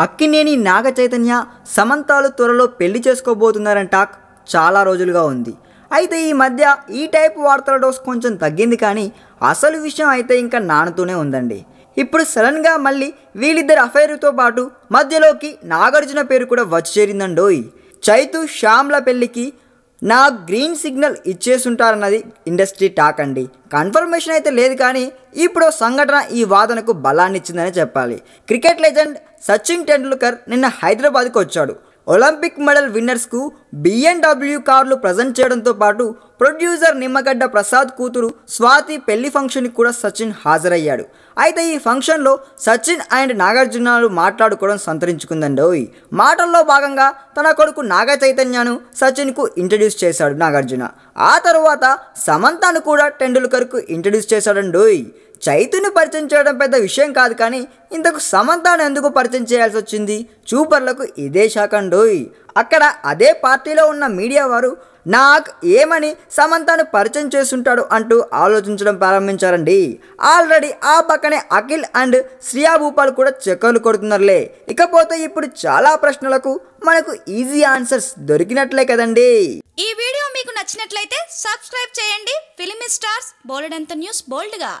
అక్కినేని నాగ చైతన్య సమంతాలు త్వరలో పెళ్లి చేసుకోబోతున్నారని టాక్ చాలా రోజులుగా ఉంది. అయితే ఈ మధ్య ఈ టైప్ వార్తల డోస్ కొంచెం తగ్గింది, కానీ అసలు విషయం అయితే ఇంకా నానుతూనే ఉందండి. ఇప్పుడు సడన్గా మళ్ళీ వీళ్ళిద్దరు అఫైర్తో పాటు మధ్యలోకి నాగార్జున పేరు కూడా వచ్చి చేరిందండోయ్. చైతు శ్యామ్ల పెళ్లికి నా గ్రీన్ సిగ్నల్ ఇచ్చేసుంటారన్నది ఇండస్ట్రీ టాక్ అండి. కన్ఫర్మేషన్ అయితే లేదు, కానీ ఇప్పుడు సంఘటన ఈ వాదనకు బలాన్ని ఇచ్చిందని చెప్పాలి. క్రికెట్ లెజెండ్ సచిన్ టెండూల్కర్ నిన్న హైదరాబాద్కు వచ్చాడు. ఒలింపిక్ మెడల్ విన్నర్స్కు BMW కార్లు ప్రజెంట్ చేయడంతో పాటు ప్రొడ్యూసర్ నిమ్మగడ్డ ప్రసాద్ కూతురు స్వాతి పెళ్లి ఫంక్షన్కి కూడా సచిన్ హాజరయ్యాడు. అయితే ఈ ఫంక్షన్లో సచిన్ అండ్ నాగార్జునలు మాట్లాడుకోవడం సంతరించుకుందండోయ్. మాటల్లో భాగంగా తన కొడుకు నాగ చైతన్యను సచిన్కు ఇంట్రడ్యూస్ చేశాడు నాగార్జున. ఆ తర్వాత సమంతను కూడా టెండూల్కర్కు ఇంట్రడ్యూస్ చేశాడండోయ్. చైతుని పరిచయం చేయడం పెద్ద విషయం కాదు, కానీ ఇంతకు సమంతను ఎందుకు పరిచయం చేయాల్సి వచ్చింది? చూపర్లకు ఇదే శాకండోయ్. అక్కడ అదే పార్టీలో ఉన్న మీడియా వారు నాగ్ ఏమని సమంతను పరిచయం చేస్తుంటాడు అంటూ ఆలోచించడం ప్రారంభించారండి. ఆల్రెడీ ఆ పక్కనే అఖిల్ అండ్ శ్రియా భూపాల్ కూడా చక్కర్లు కొడుతున్నారులే. ఇకపోతే ఇప్పుడు చాలా ప్రశ్నలకు మనకు ఈజీ ఆన్సర్స్ దొరికినట్లే కదండి. ఈ వీడియో మీకు నచ్చినట్లయితే సబ్స్క్రైబ్ చేయండి. ఫిలిమి స్టార్స్ బోల్డ్ అంత న్యూస్ బోల్డ్గా.